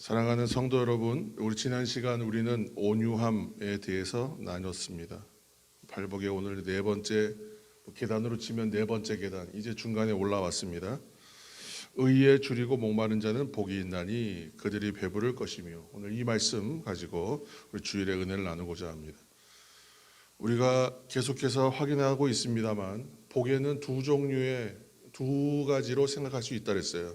사랑하는 성도 여러분, 우리 지난 시간 우리는 온유함에 대해서 나눴습니다. 팔복의 오늘 네 번째, 계단으로 치면 네 번째 계단, 이제 중간에 올라왔습니다. 의에 줄이고 목마른 자는 복이 있나니 그들이 배부를 것이며, 오늘 이 말씀 가지고 우리 주일의 은혜를 나누고자 합니다. 우리가 계속해서 확인하고 있습니다만 복에는 두 가지로 생각할 수 있다 그랬어요.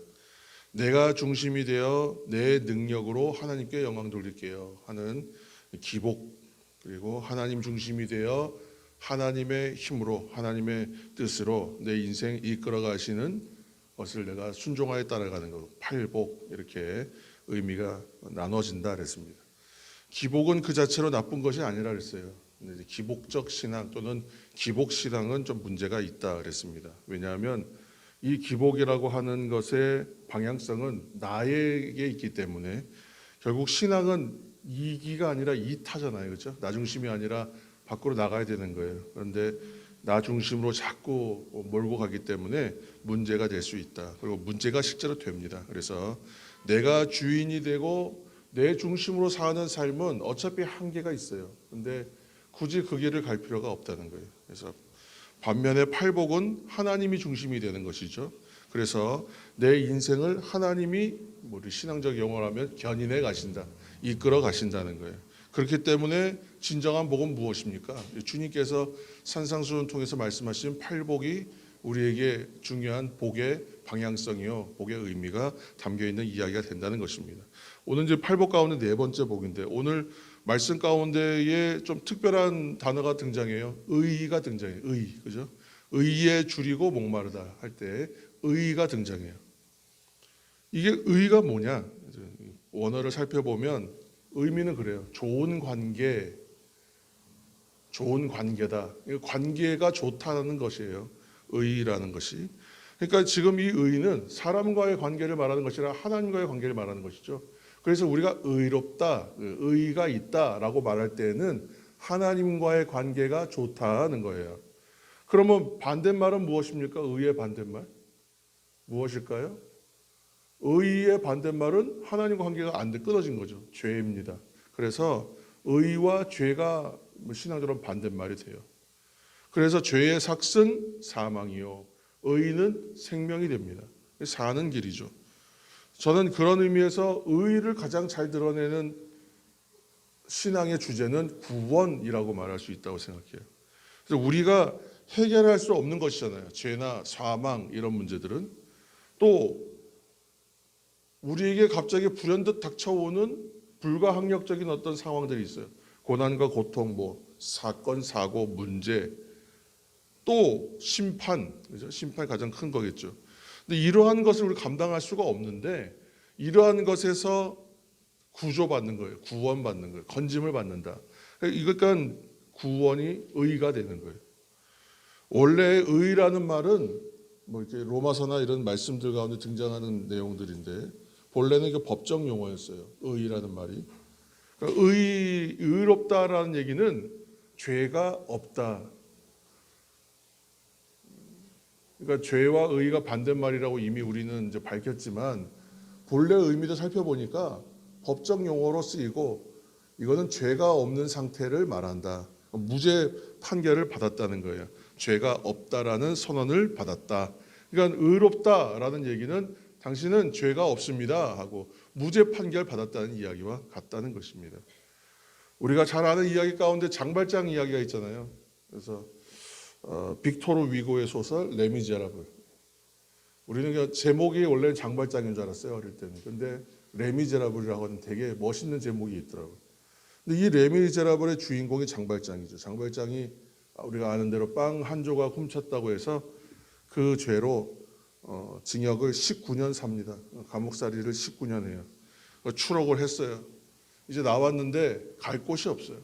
내가 중심이 되어 내 능력으로 하나님께 영광 돌릴게요 하는 기복, 그리고 하나님 중심이 되어 하나님의 힘으로 하나님의 뜻으로 내 인생 이끌어 가시는 것을 내가 순종하여 따라가는 것, 팔복, 이렇게 의미가 나눠진다 그랬습니다. 기복은 그 자체로 나쁜 것이 아니라 그랬어요. 기복적 신앙 또는 기복 신앙은 좀 문제가 있다 그랬습니다. 왜냐하면 이 기복이라고 하는 것의 방향성은 나에게 있기 때문에 결국 신앙은 이기가 아니라 이타잖아요, 그렇죠? 나 중심이 아니라 밖으로 나가야 되는 거예요. 그런데 나 중심으로 자꾸 몰고 가기 때문에 문제가 될 수 있다. 그리고 문제가 실제로 됩니다. 그래서 내가 주인이 되고 내 중심으로 사는 삶은 어차피 한계가 있어요. 그런데 굳이 그 길을 갈 필요가 없다는 거예요. 그래서 반면에 팔복은 하나님이 중심이 되는 것이죠. 그래서 내 인생을 하나님이 우리 신앙적 용어로 하면 견인해 가신다, 이끌어 가신다는 거예요. 그렇기 때문에 진정한 복은 무엇입니까? 주님께서 산상수훈 통해서 말씀하신 팔복이 우리에게 중요한 복의 방향성이요, 복의 의미가 담겨있는 이야기가 된다는 것입니다. 오늘 이제 팔복 가운데 네 번째 복인데, 오늘 말씀 가운데에 좀 특별한 단어가 등장해요. 의가 등장해요. 그죠? 의에 줄이고 목마르다 할 때 의가 등장해요. 이게 의가 뭐냐? 원어를 살펴보면 의미는 그래요. 좋은 관계다. 관계가 좋다는 것이에요. 의라는 것이. 그러니까 지금 이 의는 사람과의 관계를 말하는 것이 아니라 하나님과의 관계를 말하는 것이죠. 그래서 우리가 의롭다, 의가 있다라고 말할 때는 하나님과의 관계가 좋다는 거예요. 그러면 반대말은 무엇입니까? 의의 반대말 무엇일까요? 의의 반대말은 하나님과 관계가 안 돼 끊어진 거죠. 죄입니다. 그래서 의와 죄가 신앙적으로 반대말이 돼요. 그래서 죄의 삭은 사망이요, 의는 생명이 됩니다. 사는 길이죠. 저는 그런 의미에서 의를 가장 잘 드러내는 신앙의 주제는 구원이라고 말할 수 있다고 생각해요. 그래서 우리가 해결할 수 없는 것이잖아요. 죄나 사망 이런 문제들은. 또 우리에게 갑자기 불현듯 닥쳐오는 불가항력적인 어떤 상황들이 있어요. 고난과 고통, 사건, 사고, 문제, 또 심판, 그죠? 심판이 가장 큰 거겠죠. 근데 이러한 것을 우리 감당할 수가 없는데, 이러한 것에서 구조받는 거예요. 구원받는 거예요. 건짐을 받는다. 그러니까 구원이 의가 되는 거예요. 원래 의라는 말은 이렇게 로마서나 이런 말씀들 가운데 등장하는 내용들인데, 본래는 이게 법정 용어였어요. 의라는 말이. 그러니까 의롭다라는 얘기는 죄가 없다. 그러니까 죄와 의가 반대말이라고 이미 우리는 이제 밝혔지만, 본래 의미도 살펴보니까 법정 용어로 쓰이고, 이거는 죄가 없는 상태를 말한다. 무죄 판결을 받았다는 거예요. 죄가 없다라는 선언을 받았다. 그러니까 의롭다라는 얘기는 당신은 죄가 없습니다 하고 무죄 판결 받았다는 이야기와 같다는 것입니다. 우리가 잘 아는 이야기 가운데 장발장 이야기가 있잖아요. 그래서 빅토르 위고의 소설 레미제라블. 우리는 제목이 원래는 장발장인 줄 알았어요, 어릴 때는. 근데 레미제라블이라고 하는 되게 멋있는 제목이 있더라고요. 근데 이 레미제라블의 주인공이 장발장이죠. 장발장이 우리가 아는 대로 빵 한 조각 훔쳤다고 해서 그 죄로 징역을 19년 삽니다. 감옥살이를 19년 해요. 추록을 했어요. 이제 나왔는데 갈 곳이 없어요.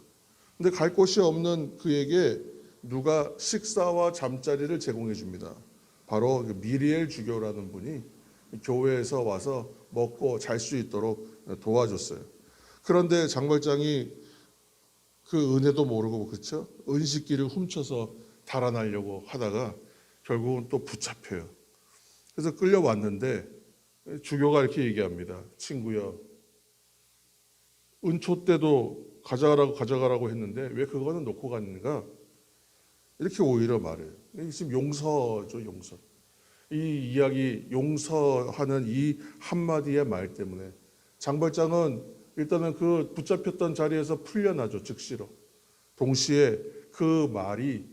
근데 갈 곳이 없는 그에게 누가 식사와 잠자리를 제공해 줍니다. 바로 미리엘 주교라는 분이 교회에서 와서 먹고 잘 수 있도록 도와줬어요. 그런데 장발장이 그 은혜도 모르고, 그렇죠? 은식기를 훔쳐서 달아나려고 하다가 결국은 또 붙잡혀요. 그래서 끌려왔는데 주교가 이렇게 얘기합니다. 친구여, 은초 때도 가져가라고 했는데 왜 그거는 놓고 갔는가? 이렇게 오히려 말해요. 이게 지금 용서죠, 용서. 이 이야기 용서하는 이 한마디의 말 때문에 장발장은 일단은 그 붙잡혔던 자리에서 풀려나죠, 즉시로. 동시에 그 말이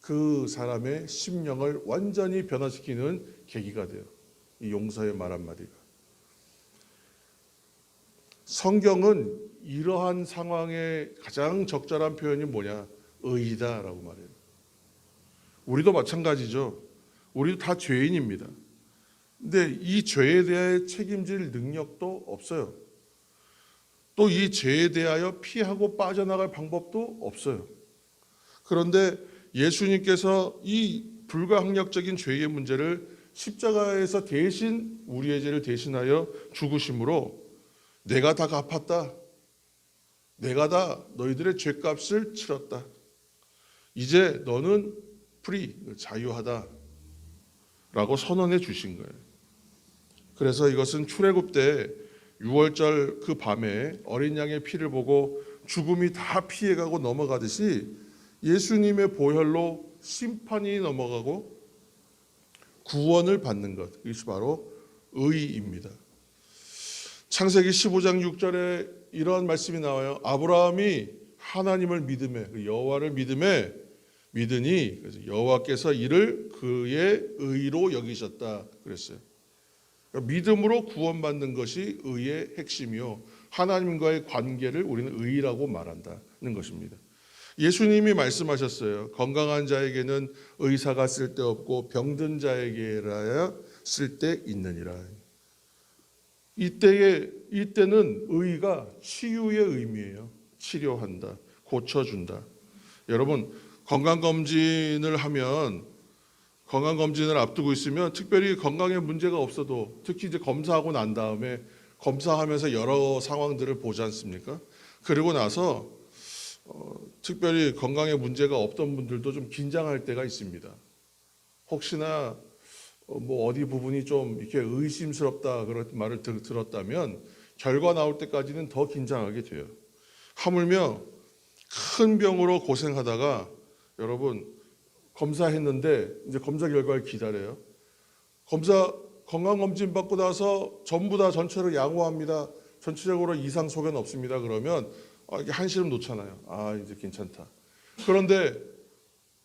그 사람의 심령을 완전히 변화시키는 계기가 돼요. 이 용서의 말 한마디가. 성경은 이러한 상황의 가장 적절한 표현이 뭐냐? 의이다라고 말해요. 우리도 마찬가지죠. 우리도 다 죄인입니다. 근데 이 죄에 대해 책임질 능력도 없어요. 또 이 죄에 대하여 피하고 빠져나갈 방법도 없어요. 그런데 예수님께서 이 불가항력적인 죄의 문제를 십자가에서 대신 우리의 죄를 대신하여 죽으심으로 내가 다 갚았다. 내가 다 너희들의 죄값을 치렀다. 이제 너는 프리, 자유하다 라고 선언해 주신 거예요. 그래서 이것은 출애굽 때 6월절 그 밤에 어린 양의 피를 보고 죽음이 다 피해가고 넘어가듯이 예수님의 보혈로 심판이 넘어가고 구원을 받는 것, 이것이 바로 의입니다. 창세기 15장 6절에 이런 말씀이 나와요. 아브라함이 하나님을 믿음에, 여호와를 믿으니 그래서 여호와께서 이를 그의 의로 여기셨다 그랬어요. 그러니까 믿음으로 구원받는 것이 의의 핵심이요, 하나님과의 관계를 우리는 의라고 말한다는 것입니다. 예수님이 말씀하셨어요. 건강한 자에게는 의사가 쓸데없고 병든 자에게라야 쓸데있느니라. 이때는 의가 치유의 의미예요. 치료한다, 고쳐준다. 여러분, 건강검진을 앞두고 있으면 특별히 건강에 문제가 없어도 특히 이제 검사하고 난 다음에 검사하면서 여러 상황들을 보지 않습니까? 그리고 나서 특별히 건강에 문제가 없던 분들도 좀 긴장할 때가 있습니다. 혹시나 뭐 어디 부분이 좀 이렇게 의심스럽다 그런 말을 들었다면 결과 나올 때까지는 더 긴장하게 돼요. 하물며 큰 병으로 고생하다가 여러분 검사했는데 이제 검사 결과를 기다려요. 건강검진 받고 나서 전부 다 전체로 양호합니다. 전체적으로 이상 소견 없습니다. 그러면 이게 한시름 놓잖아요. 이제 괜찮다. 그런데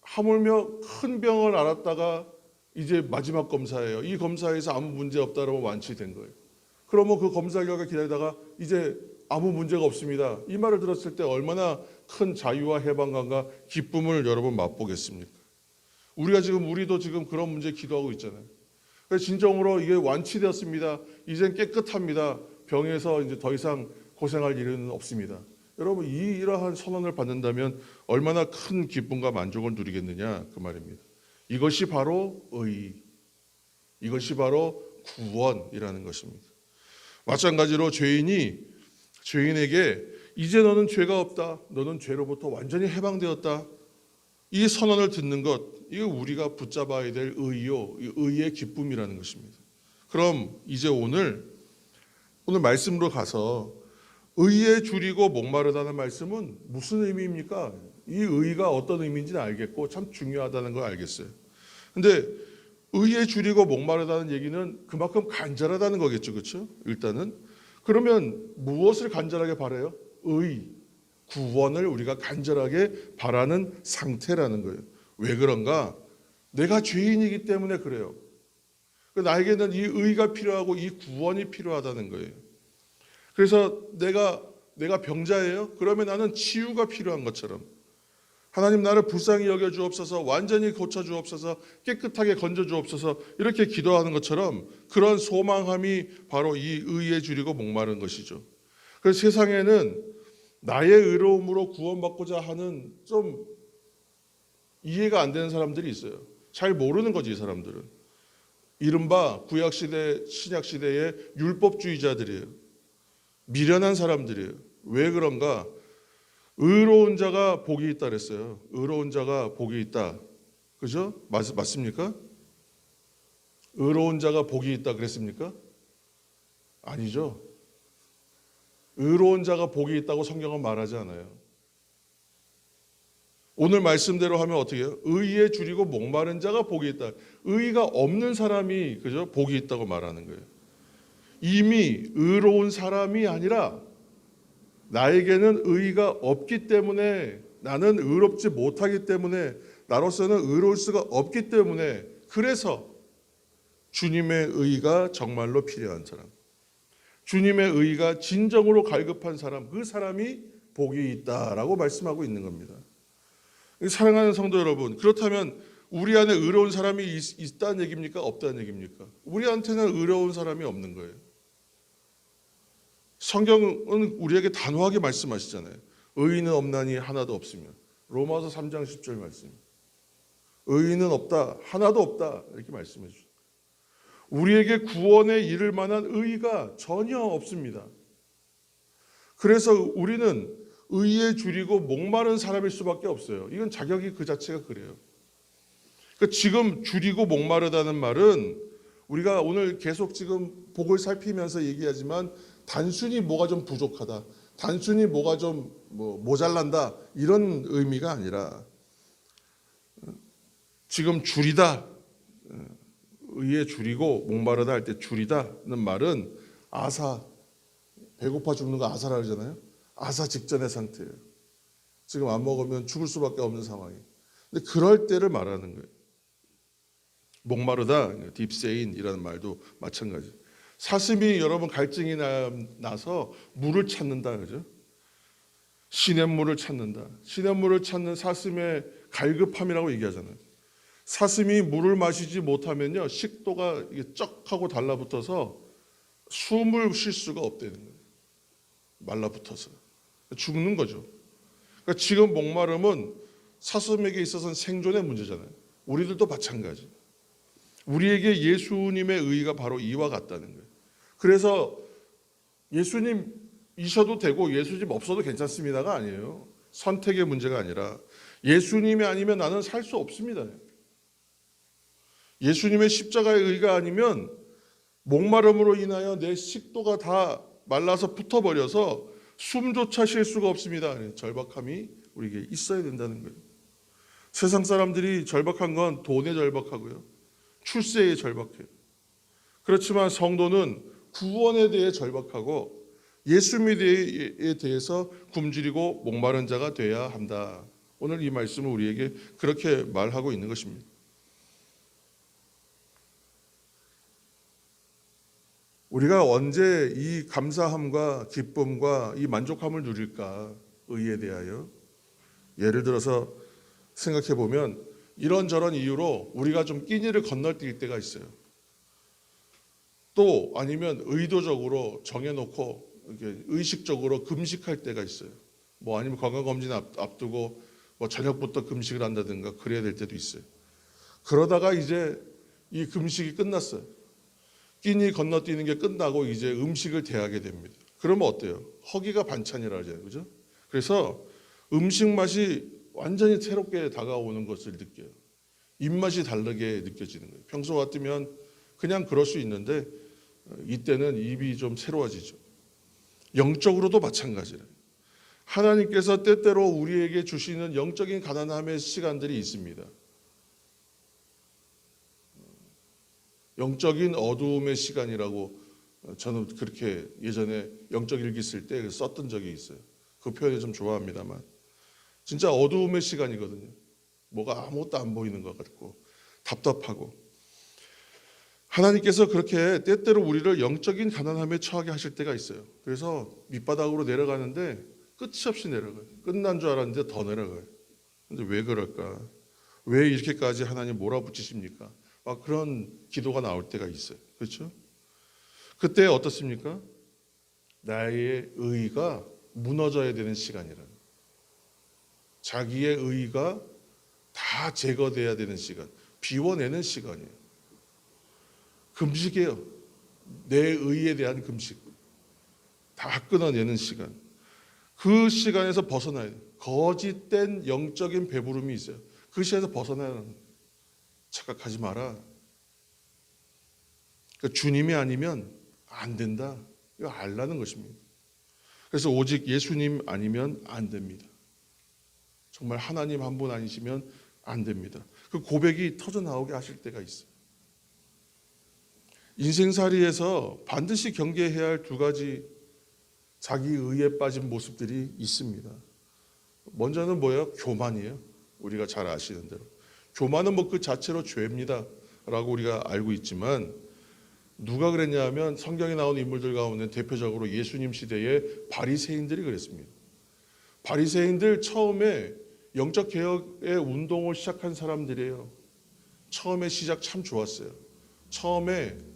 하물며 큰 병을 앓았다가 이제 마지막 검사예요. 이 검사에서 아무 문제 없다라고 완치된 거예요. 그러면 그 검사 결과 기다리다가 이제 아무 문제가 없습니다. 이 말을 들었을 때 얼마나 큰 자유와 해방감과 기쁨을 여러분 맛보겠습니까? 우리도 지금 그런 문제 기도하고 있잖아요. 그래서 진정으로 이게 완치되었습니다. 이젠 깨끗합니다. 병에서 이제 더 이상 고생할 일은 없습니다. 여러분, 이러한 선언을 받는다면 얼마나 큰 기쁨과 만족을 누리겠느냐 그 말입니다. 이것이 바로 의, 이것이 바로 구원이라는 것입니다. 마찬가지로 죄인에게 이제 너는 죄가 없다, 너는 죄로부터 완전히 해방되었다, 이 선언을 듣는 것, 이거 우리가 붙잡아야 될 의요, 의의 기쁨이라는 것입니다. 그럼 이제 오늘 말씀으로 가서 의에 줄이고 목마르다는 말씀은 무슨 의미입니까? 이 의가 어떤 의미인지는 알겠고 참 중요하다는 걸 알겠어요. 근데 의에 줄이고 목마르다는 얘기는 그만큼 간절하다는 거겠죠, 그렇죠? 일단은 그러면 무엇을 간절하게 바라요? 의, 구원을 우리가 간절하게 바라는 상태라는 거예요. 왜 그런가? 내가 죄인이기 때문에 그래요. 나에게는 이 의가 필요하고 이 구원이 필요하다는 거예요. 그래서 내가 병자예요? 그러면 나는 치유가 필요한 것처럼 하나님 나를 불쌍히 여겨 주옵소서, 완전히 고쳐 주옵소서, 깨끗하게 건져 주옵소서, 이렇게 기도하는 것처럼 그런 소망함이 바로 이 의에 줄이고 목마른 것이죠. 그래서 세상에는 나의 의로움으로 구원받고자 하는 좀 이해가 안 되는 사람들이 있어요. 잘 모르는 거지, 이 사람들은. 이른바 구약시대, 신약시대의 율법주의자들이에요. 미련한 사람들이에요. 왜 그런가? 의로운 자가 복이 있다 그랬어요. 의로운 자가 복이 있다. 그죠? 맞습니까? 의로운 자가 복이 있다 그랬습니까? 아니죠. 의로운 자가 복이 있다고 성경은 말하지 않아요. 오늘 말씀대로 하면 어떻게 해요? 의에 줄이고 목마른 자가 복이 있다. 의가 없는 사람이 그죠? 복이 있다고 말하는 거예요. 이미 의로운 사람이 아니라 나에게는 의가 없기 때문에, 나는 의롭지 못하기 때문에, 나로서는 의로울 수가 없기 때문에, 그래서 주님의 의가 정말로 필요한 사람, 주님의 의가 진정으로 갈급한 사람, 그 사람이 복이 있다라고 말씀하고 있는 겁니다. 사랑하는 성도 여러분, 그렇다면 우리 안에 의로운 사람이 있다는 얘기입니까? 없다는 얘기입니까? 우리한테는 의로운 사람이 없는 거예요. 성경은 우리에게 단호하게 말씀하시잖아요. 의인은 없나니 하나도 없으면. 로마서 3장 10절 말씀. 의인은 없다, 하나도 없다, 이렇게 말씀해 주죠. 우리에게 구원에 이를 만한 의의가 전혀 없습니다. 그래서 우리는 의에 줄이고 목마른 사람일 수밖에 없어요. 이건 자격이 그 자체가 그래요. 그러니까 지금 줄이고 목마르다는 말은 우리가 오늘 계속 지금 복을 살피면서 얘기하지만 단순히 뭐가 좀 부족하다, 단순히 뭐가 좀 모자란다, 이런 의미가 아니라 지금 줄이다, 의에 줄이고 목마르다 할 때 줄이다는 말은 아사, 배고파 죽는 거 아사라 그러잖아요. 아사 직전의 상태예요. 지금 안 먹으면 죽을 수밖에 없는 상황이에요. 근데 그럴 때를 말하는 거예요. 목마르다, 딥세인이라는 말도 마찬가지. 사슴이 여러분 갈증이 나서 물을 찾는다, 그죠? 시냇물을 찾는다. 시냇물을 찾는 사슴의 갈급함이라고 얘기하잖아요. 사슴이 물을 마시지 못하면요, 식도가 쩍 하고 달라붙어서 숨을 쉴 수가 없다는 거예요. 말라붙어서 죽는 거죠. 그러니까 지금 목마름은 사슴에게 있어서는 생존의 문제잖아요. 우리들도 마찬가지. 우리에게 예수님의 의의가 바로 이와 같다는 거예요. 그래서 예수님이셔도 되고 예수님 없어도 괜찮습니다가 아니에요. 선택의 문제가 아니라 예수님이 아니면 나는 살 수 없습니다. 예수님의 십자가의 의가 아니면 목마름으로 인하여 내 식도가 다 말라서 붙어버려서 숨조차 쉴 수가 없습니다. 절박함이 우리에게 있어야 된다는 거예요. 세상 사람들이 절박한 건 돈에 절박하고요, 출세에 절박해요. 그렇지만 성도는 구원에 대해 절박하고 예수님에 대해서 굶주리고 목마른 자가 돼야 한다. 오늘 이 말씀은 우리에게 그렇게 말하고 있는 것입니다. 우리가 언제 이 감사함과 기쁨과 이 만족함을 누릴까? 의에 대하여. 예를 들어서 생각해 보면 이런저런 이유로 우리가 좀 끼니를 건너뛸 때가 있어요. 또 아니면 의도적으로 정해놓고 이렇게 의식적으로 금식할 때가 있어요. 뭐 아니면 건강검진 앞두고 뭐 저녁부터 금식을 한다든가 그래야 될 때도 있어요. 그러다가 이제 이 금식이 끝났어요. 끼니 건너뛰는 게 끝나고 이제 음식을 대하게 됩니다. 그러면 어때요? 허기가 반찬이라 하잖아요, 그죠? 그래서 음식 맛이 완전히 새롭게 다가오는 것을 느껴요. 입맛이 다르게 느껴지는 거예요. 평소 같으면 그냥 그럴 수 있는데 이때는 입이 좀 새로워지죠. 영적으로도 마찬가지예요. 하나님께서 때때로 우리에게 주시는 영적인 가난함의 시간들이 있습니다. 영적인 어두움의 시간이라고 저는 그렇게 예전에 영적 일기 쓸 때 썼던 적이 있어요. 그 표현을 좀 좋아합니다만 진짜 어두움의 시간이거든요. 뭐가 아무것도 안 보이는 것 같고 답답하고, 하나님께서 그렇게 때때로 우리를 영적인 가난함에 처하게 하실 때가 있어요. 그래서 밑바닥으로 내려가는데 끝이 없이 내려가요. 끝난 줄 알았는데 더 내려가요. 근데 왜 그럴까? 왜 이렇게까지 하나님 몰아붙이십니까? 막 그런 기도가 나올 때가 있어요. 그렇죠? 그때 어떻습니까? 나의 의의가 무너져야 되는 시간이라는, 자기의 의의가 다 제거돼야 되는 시간, 비워내는 시간이에요. 금식이에요. 내 의의에 대한 금식, 다 끊어내는 시간. 그 시간에서 벗어나야 돼요. 거짓된 영적인 배부름이 있어요. 그 시간에서 벗어나야 합니다. 착각하지 마라. 그러니까 주님이 아니면 안 된다. 이거 알라는 것입니다. 그래서 오직 예수님 아니면 안 됩니다. 정말 하나님 한 분 아니시면 안 됩니다. 그 고백이 터져 나오게 하실 때가 있어요. 인생살이에서 반드시 경계해야 할 두 가지 자기 의에 빠진 모습들이 있습니다. 먼저는 뭐예요? 교만이에요. 우리가 잘 아시는 대로. 교만은 뭐 그 자체로 죄입니다 라고 우리가 알고 있지만, 누가 그랬냐 하면 성경에 나오는 인물들 가운데 대표적으로 예수님 시대의 바리새인들이 그랬습니다. 바리새인들 처음에 영적 개혁의 운동을 시작한 사람들이에요. 처음에 시작 참 좋았어요.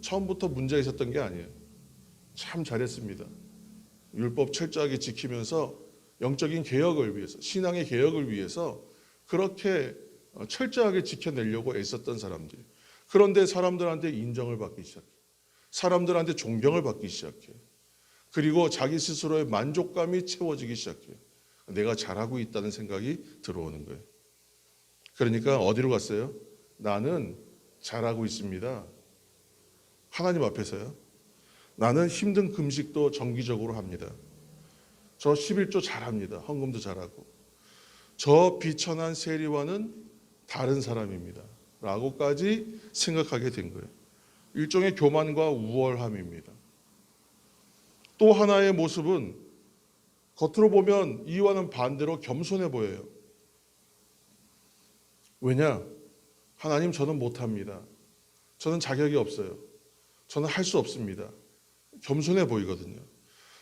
처음부터 문제가 있었던 게 아니에요. 참 잘했습니다. 율법 철저하게 지키면서 영적인 개혁을 위해서, 신앙의 개혁을 위해서 그렇게 철저하게 지켜내려고 애썼던 사람들. 그런데 사람들한테 인정을 받기 시작해요. 사람들한테 존경을 받기 시작해요. 그리고 자기 스스로의 만족감이 채워지기 시작해요. 내가 잘하고 있다는 생각이 들어오는 거예요. 그러니까 어디로 갔어요? 나는 잘하고 있습니다. 하나님 앞에서요. 나는 힘든 금식도 정기적으로 합니다. 저 11조 잘합니다. 헌금도 잘하고. 저 비천한 세리와는 다른 사람입니다. 라고까지 생각하게 된 거예요. 일종의 교만과 우월함입니다. 또 하나의 모습은 겉으로 보면 이와는 반대로 겸손해 보여요. 왜냐? 하나님, 저는 못합니다. 저는 자격이 없어요. 저는 할 수 없습니다. 겸손해 보이거든요.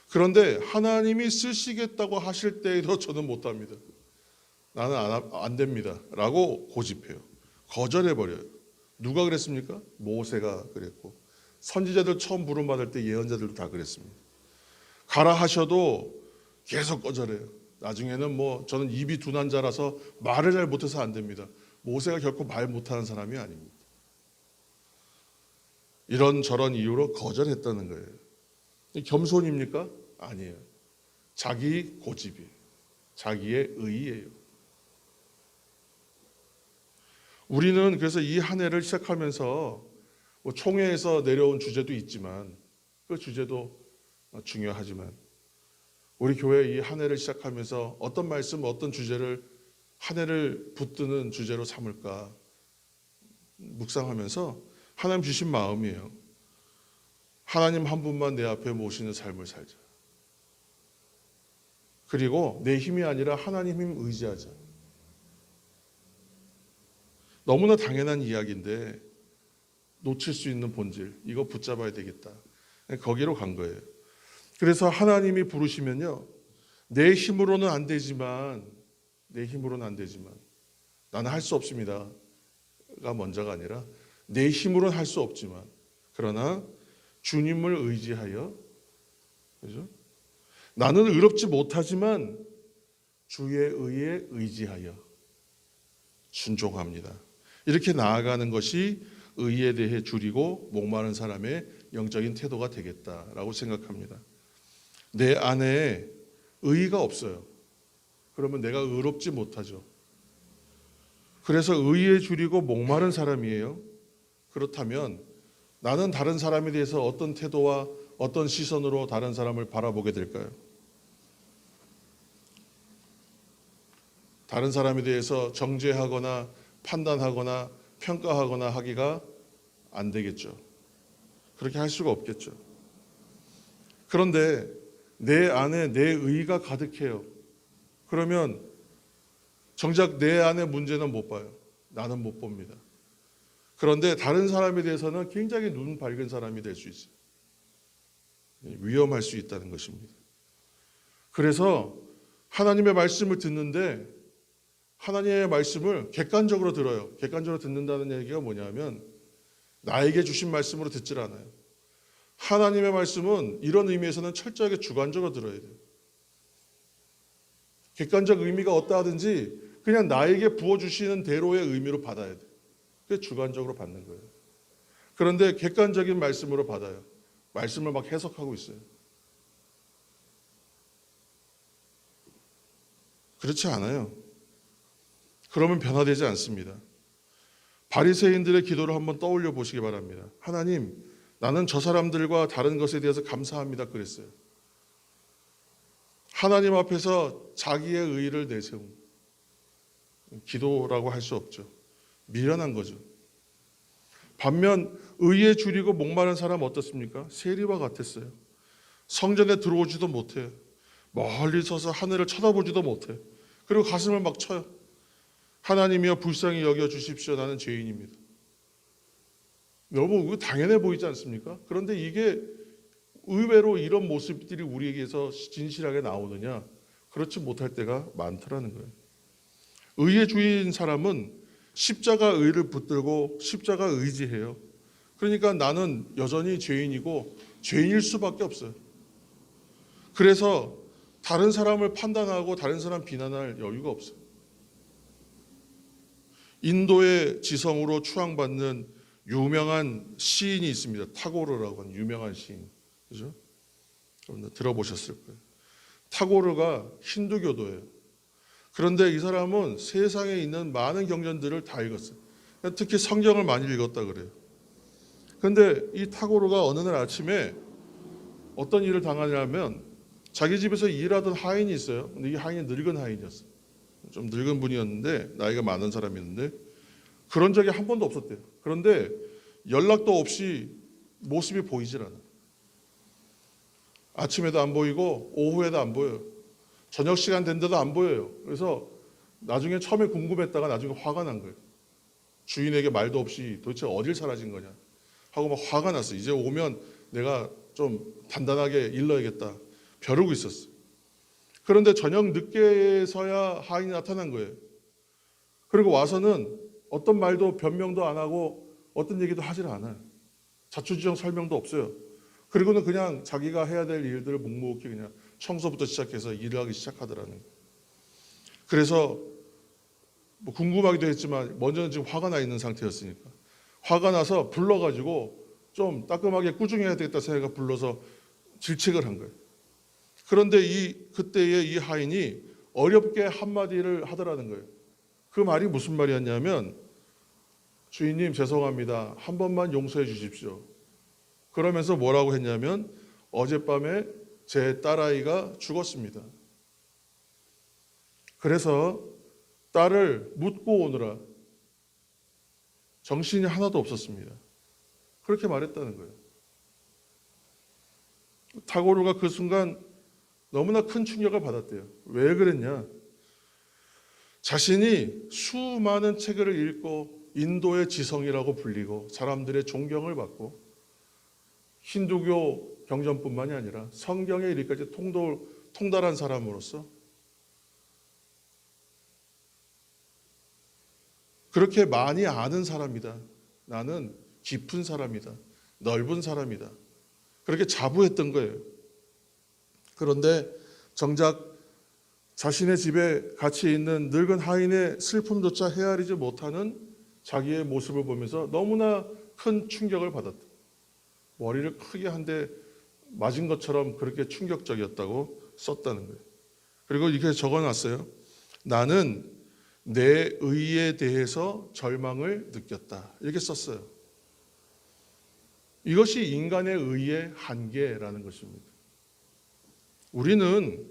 그런데 하나님이 쓰시겠다고 하실 때에도 저는 못합니다. 나는 안 됩니다. 라고 고집해요. 거절해버려요. 누가 그랬습니까? 모세가 그랬고, 선지자들 처음 부름받을 때 예언자들도 다 그랬습니다. 가라 하셔도 계속 거절해요. 나중에는 저는 입이 둔한 자라서 말을 잘 못해서 안 됩니다. 모세가 결코 말 못하는 사람이 아닙니다. 이런저런 이유로 거절했다는 거예요. 겸손입니까? 아니에요. 자기 고집이에요. 자기의 의의예요. 우리는 그래서 이 한 해를 시작하면서 총회에서 내려온 주제도 있지만, 그 주제도 중요하지만, 우리 교회 이 한 해를 시작하면서 어떤 말씀, 어떤 주제를 한 해를 붙드는 주제로 삼을까 묵상하면서 하나님 주신 마음이에요. 하나님 한 분만 내 앞에 모시는 삶을 살자. 그리고 내 힘이 아니라 하나님 힘 의지하자. 너무나 당연한 이야기인데 놓칠 수 있는 본질, 이거 붙잡아야 되겠다. 거기로 간 거예요. 그래서 하나님이 부르시면요, 내 힘으로는 안 되지만 나는 할 수 없습니다가 먼저가 아니라 내 힘으로는 할 수 없지만, 그러나 주님을 의지하여, 그죠? 나는 의롭지 못하지만 주의 의에 의지하여 순종합니다. 이렇게 나아가는 것이 의에 대해 줄이고 목마른 사람의 영적인 태도가 되겠다라고 생각합니다. 내 안에 의의가 없어요. 그러면 내가 의롭지 못하죠. 그래서 의에 줄이고 목마른 사람이에요. 그렇다면 나는 다른 사람에 대해서 어떤 태도와 어떤 시선으로 다른 사람을 바라보게 될까요? 다른 사람에 대해서 정죄하거나 판단하거나 평가하거나 하기가 안 되겠죠. 그렇게 할 수가 없겠죠. 그런데 내 안에 내 의가 가득해요. 그러면 정작 내 안에 문제는 못 봐요. 나는 못 봅니다. 그런데 다른 사람에 대해서는 굉장히 눈 밝은 사람이 될 수 있어요. 위험할 수 있다는 것입니다. 그래서 하나님의 말씀을 듣는데 하나님의 말씀을 객관적으로 들어요. 객관적으로 듣는다는 얘기가 뭐냐면 나에게 주신 말씀으로 듣질 않아요. 하나님의 말씀은 이런 의미에서는 철저하게 주관적으로 들어야 돼요. 객관적 의미가 어떠하든지 그냥 나에게 부어주시는 대로의 의미로 받아야 돼요. 그게 주관적으로 받는 거예요. 그런데 객관적인 말씀으로 받아요. 말씀을 막 해석하고 있어요. 그렇지 않아요. 그러면 변화되지 않습니다. 바리새인들의 기도를 한번 떠올려 보시기 바랍니다. 하나님, 나는 저 사람들과 다른 것에 대해서 감사합니다 그랬어요. 하나님 앞에서 자기의 의의를 내세운 기도라고 할 수 없죠. 미련한 거죠. 반면 의에 줄이고 목마른 사람 어떻습니까? 세리와 같았어요. 성전에 들어오지도 못해. 멀리 서서 하늘을 쳐다보지도 못해. 그리고 가슴을 막 쳐요. 하나님이여 불쌍히 여겨 주십시오. 나는 죄인입니다. 여러분, 이거 당연해 보이지 않습니까? 그런데 이게 의외로 이런 모습들이 우리에게서 진실하게 나오느냐? 그렇지 못할 때가 많더라는 거예요. 의의 주인 사람은 십자가 의를 붙들고 십자가 의지해요. 그러니까 나는 여전히 죄인이고 죄인일 수밖에 없어요. 그래서 다른 사람을 판단하고 다른 사람 비난할 여유가 없어요. 인도의 지성으로 추앙받는 유명한 시인이 있습니다. 타고르라고 하는 유명한 시인. 그죠? 여러분들 들어보셨을 거예요. 타고르가 힌두교도예요. 그런데 이 사람은 세상에 있는 많은 경전들을 다 읽었어요. 특히 성경을 많이 읽었다 그래요. 그런데 이 타고르가 어느 날 아침에 어떤 일을 당하냐면 자기 집에서 일하던 하인이 있어요. 근데 이 하인이 늙은 하인이었어요. 좀 늙은 분이었는데 나이가 많은 사람이었는데 그런 적이 한 번도 없었대요. 그런데 연락도 없이 모습이 보이질 않아요. 아침에도 안 보이고 오후에도 안 보여요. 저녁 시간 된데도 안 보여요. 그래서 나중에 처음에 궁금했다가 나중에 화가 난 거예요. 주인에게 말도 없이 도대체 어딜 사라진 거냐 하고 막 화가 났어요. 이제 오면 내가 좀 단단하게 일러야겠다. 벼르고 있었어요. 그런데 저녁 늦게서야 하인이 나타난 거예요. 그리고 와서는 어떤 말도 변명도 안 하고 어떤 얘기도 하질 않아요. 자초지종 설명도 없어요. 그리고는 그냥 자기가 해야 될 일들을 묵묵히 그냥 청소부터 시작해서 일을 하기 시작하더라는 거예요. 그래서 뭐 궁금하기도 했지만 먼저는 지금 화가 나 있는 상태였으니까 화가 나서 불러가지고 좀 따끔하게 꾸중해야 되겠다 생각해서 불러서 질책을 한 거예요. 그런데 그때의 이 하인이 어렵게 한마디를 하더라는 거예요. 그 말이 무슨 말이었냐면 주인님 죄송합니다. 한 번만 용서해 주십시오. 그러면서 뭐라고 했냐면 어젯밤에 제 딸아이가 죽었습니다. 그래서 딸을 묻고 오느라 정신이 하나도 없었습니다. 그렇게 말했다는 거예요. 타고르가 그 순간 너무나 큰 충격을 받았대요. 왜 그랬냐? 자신이 수많은 책을 읽고 인도의 지성이라고 불리고 사람들의 존경을 받고 힌두교 경전뿐만이 아니라 성경의 이리까지 통달한 사람으로서 그렇게 많이 아는 사람이다. 나는 깊은 사람이다. 넓은 사람이다. 그렇게 자부했던 거예요. 그런데 정작 자신의 집에 같이 있는 늙은 하인의 슬픔조차 헤아리지 못하는 자기의 모습을 보면서 너무나 큰 충격을 받았다. 머리를 크게 한 대 맞은 것처럼 그렇게 충격적이었다고 썼다는 거예요. 그리고 이렇게 적어놨어요. 나는 내 의에 대해서 절망을 느꼈다. 이렇게 썼어요. 이것이 인간의 의의 한계라는 것입니다. 우리는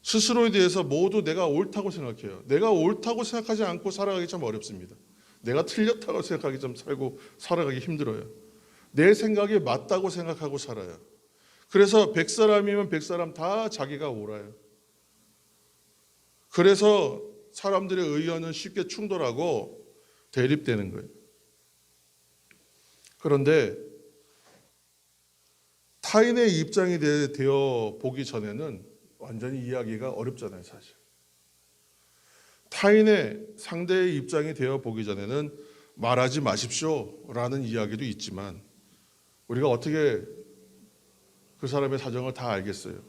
스스로에 대해서 모두 내가 옳다고 생각해요. 내가 옳다고 생각하지 않고 살아가기 참 어렵습니다. 내가 틀렸다고 생각하기 좀 살아가기 힘들어요. 내 생각이 맞다고 생각하고 살아요. 그래서 100사람이면 100사람 다 자기가 옳아요. 그래서 사람들의 의견은 쉽게 충돌하고 대립되는 거예요. 그런데 타인의 입장이 되어 보기 전에는 완전히 이해하기가 어렵잖아요, 사실. 타인의 상대의 입장이 되어 보기 전에는 말하지 마십시오라는 이야기도 있지만 우리가 어떻게 그 사람의 사정을 다 알겠어요?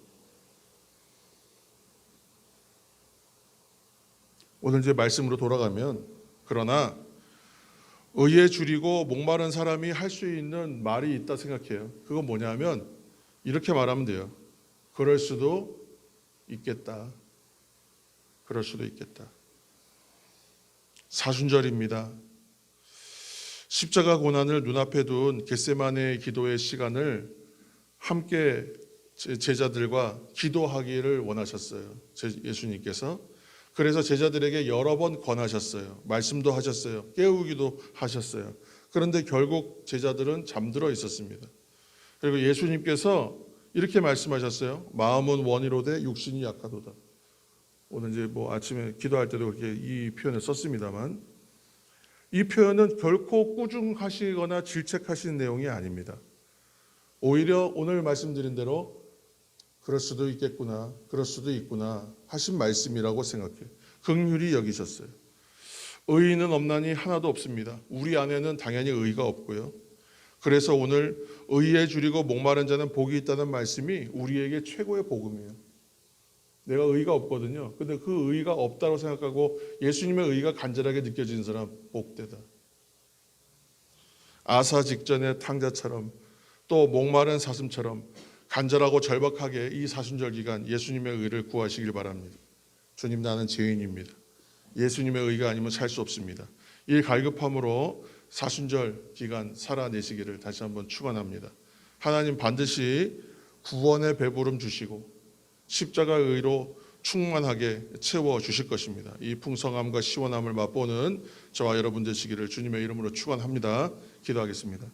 오늘 이제 말씀으로 돌아가면 그러나 의에 줄이고 목마른 사람이 할 수 있는 말이 있다 생각해요. 그건 뭐냐면 이렇게 말하면 돼요. 그럴 수도 있겠다. 그럴 수도 있겠다. 사순절입니다. 십자가 고난을 눈앞에 둔 겟세마네 기도의 시간을 함께 제자들과 기도하기를 원하셨어요. 예수님께서. 그래서 제자들에게 여러 번 권하셨어요. 말씀도 하셨어요. 깨우기도 하셨어요. 그런데 결국 제자들은 잠들어 있었습니다. 그리고 예수님께서 이렇게 말씀하셨어요. 마음은 원이로되 육신이 약하도다. 오늘 이제 아침에 기도할 때도 그렇게 이 표현을 썼습니다만, 이 표현은 결코 꾸중하시거나 질책하시는 내용이 아닙니다. 오히려 오늘 말씀드린 대로 그럴 수도 있겠구나, 그럴 수도 있구나 하신 말씀이라고 생각해요. 긍휼히 여기셨어요. 의인은 없나니 하나도 없습니다. 우리 안에는 당연히 의가 없고요. 그래서 오늘 의에 줄이고 목마른 자는 복이 있다는 말씀이 우리에게 최고의 복음이에요. 내가 의가 없거든요. 근데 그 의가 없다고 생각하고 예수님의 의가 간절하게 느껴지는 사람 복되다. 아사 직전의 탕자처럼 또 목마른 사슴처럼 간절하고 절박하게 이 사순절 기간 예수님의 의를 구하시길 바랍니다. 주님, 나는 죄인입니다. 예수님의 의가 아니면 살 수 없습니다. 이 갈급함으로 사순절 기간 살아내시기를 다시 한번 축원합니다. 하나님 반드시 구원의 배부름 주시고 십자가의 의로 충만하게 채워주실 것입니다. 이 풍성함과 시원함을 맛보는 저와 여러분 되시기를 주님의 이름으로 축원합니다. 기도하겠습니다.